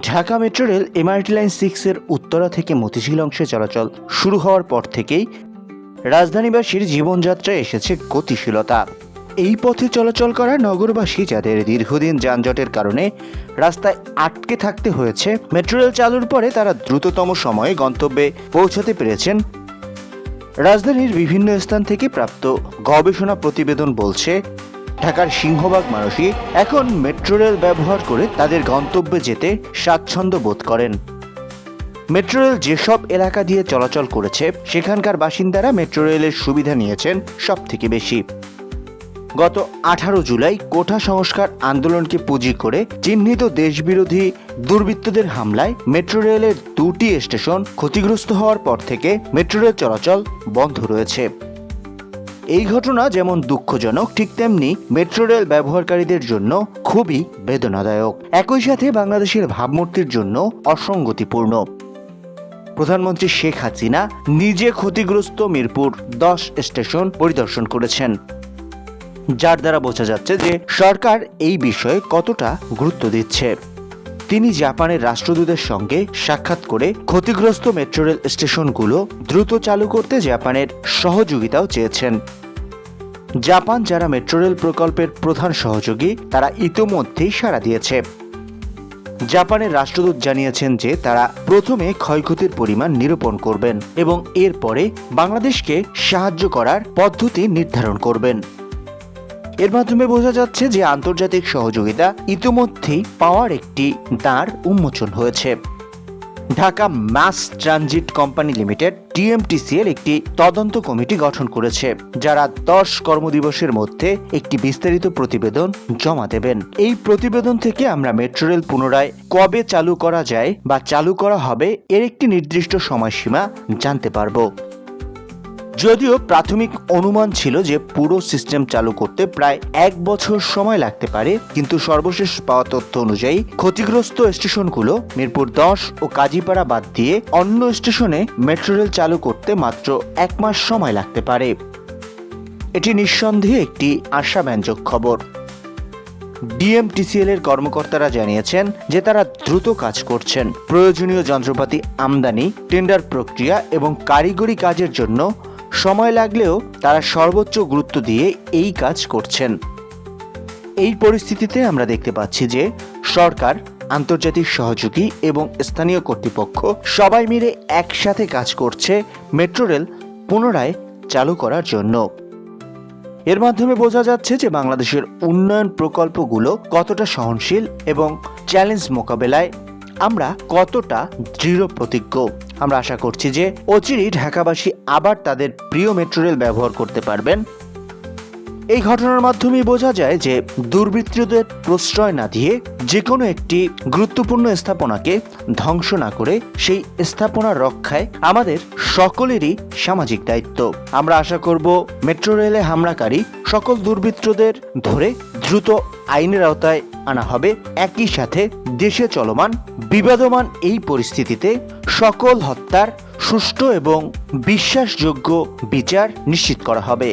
Dhaka metro rail MRT line 6 এর উত্তরা থেকে মতিঝিল অংশে চলাচল শুরু হওয়ার পর থেকেই রাজধানীবাসীর জীবনযাত্রায় এসেছে গতিশীলতা। এই পথে চলাচল করা নগরবাসী যাদের দীর্ঘদিন যানজটের কারণে রাস্তায় আটকে থাকতে হয়েছে, মেট্রো রেল চালুর পরে তারা দ্রুততম সময়ে গন্তব্যে পৌঁছাতে পেরেছেন। রাজধানীর বিভিন্ন স্থান থেকে প্রাপ্ত গবেষণা প্রতিবেদন বলছে, ঢাকার সিংহভাগ মানুষই এখন মেট্রো রেল ব্যবহার করে তাদের গন্তব্যে যেতে স্বাচ্ছন্দ্য বোধ করেন। মেট্রো রেল যেসব এলাকা দিয়ে চলাচল করেছে সেখানকার বাসিন্দারা মেট্রো রেলের সুবিধা নিয়েছেন সব থেকে বেশি। গত 18 জুলাই কোটা সংস্কার আন্দোলনকে পুঁজি করে চিহ্নিত দেশবিরোধী দুর্বৃত্তদের হামলায় মেট্রো রেলের 2টি স্টেশন ক্ষতিগ্রস্ত হওয়ার পর থেকে মেট্রো রেল চলাচল বন্ধ রয়েছে। এই ঘটনা যেমন দুঃখজনক, ঠিক তেমনি মেট্রো রেল ব্যবহারকারীদের জন্য খুবই বেদনাদায়ক, একই সাথে বাংলাদেশের ভাবমূর্তির জন্য অসঙ্গতিপূর্ণ। প্রধানমন্ত্রী শেখ হাসিনা নিজে ক্ষতিগ্রস্ত মিরপুর 10 স্টেশন পরিদর্শন করেছেন, যার দ্বারা বোঝা যাচ্ছে যে সরকার এই বিষয়ে কতটা গুরুত্ব দিচ্ছে। তিনি জাপানের রাষ্ট্রদূতের সঙ্গে সাক্ষাৎ করে ক্ষতিগ্রস্ত মেট্রো রেল স্টেশনগুলো দ্রুত চালু করতে জাপানের সহযোগিতাও চেয়েছেন। জাপান, যারা মেট্রো রেল প্রকল্পের প্রধান সহযোগী, তারা ইতোমধ্যেই সাড়া দিয়েছে। জাপানের রাষ্ট্রদূত জানিয়েছেন যে তারা প্রথমে ক্ষয়ক্ষতির পরিমাণ নিরূপণ করবেন এবং এরপরে বাংলাদেশকে সাহায্য করার পদ্ধতি নির্ধারণ করবেন। এর মাধ্যমে বোঝা যাচ্ছে যে আন্তর্জাতিক সহযোগিতা ইতিমধ্যেই পাওয়ার একটি দ্বার উন্মোচন হয়েছে। Dhaka mass transit company limited DMTCL একটি তদন্ত কমিটি গঠন করেছে, যারা 10 কর্মদিবসের মধ্যে একটি বিস্তারিত প্রতিবেদন জমা দেবেন। এই প্রতিবেদন থেকে আমরা মেট্রো রেল পুনরায় কবে চালু করা যায় বা চালু করা হবে এর একটি নির্দিষ্ট সময়সীমা জানতে পারব। যদিও প্রাথমিক অনুমান ছিল যে পুরো সিস্টেম চালু করতে প্রায় 1 বছর সময় লাগতে পারে, কিন্তু সর্বশেষ পাওয়া তথ্য অনুযায়ী ক্ষতিগ্রস্ত স্টেশনগুলো মিরপুর 10 ও কাজীপাড়া বাদ দিয়ে অন্য স্টেশনে মেট্রো রেল চালু করতে মাত্র 1 মাস সময় লাগতে পারে। এটি নিঃসন্দেহে একটি আশাব্যঞ্জক খবর। DMTCL এর কর্মকর্তারা জানিয়েছেন যে তারা দ্রুত কাজ করছেন। প্রয়োজনীয় যন্ত্রপাতি আমদানি, টেন্ডার প্রক্রিয়া এবং কারিগরি কাজের জন্য সময় লাগলেও তারা সর্বোচ্চ গুরুত্ব দিয়ে এই কাজ করছেন। এই পরিস্থিতিতে আমরা দেখতে পাচ্ছি যে সরকার, আন্তর্জাতিক সহযোগী এবং স্থানীয় কর্তৃপক্ষ সবাই মিলে একসাথে কাজ করছে মেট্রো রেল পুনরায় চালু করার জন্য। এর মাধ্যমে বোঝা যাচ্ছে যে বাংলাদেশের উন্নয়ন প্রকল্পগুলো কতটা সহনশীল এবং চ্যালেঞ্জ মোকাবেলায় আমরা কতটা দৃঢ় প্রতিজ্ঞ। আমরা আশা করছি যে অচিরেই ঢাকাবাসী আবার তাদের প্রিয় মেট্রো রেল ব্যবহার করতে পারবেন। এই ঘটনার মাধ্যমে বোঝা যায় যে দুর্বৃত্তদের প্রশ্রয় না দিয়ে যে কোনো একটি গুরুত্বপূর্ণ স্থাপনাকে ধ্বংস না করে সেই স্থাপনা রক্ষায় আমাদের সকলেরই সামাজিক দায়িত্ব। আমরা আশা করব মেট্রো রেলে হামলাকারী সকল দুর্বৃত্তদের ধরে দ্রুত আইনের আওতায় আনা হবে। একই সাথে দেশে চলমান বিবাদমান এই পরিস্থিতিতে সকল হত্যার সুষ্ঠু এবং বিশ্বাসযোগ্য বিচার নিশ্চিত করা হবে।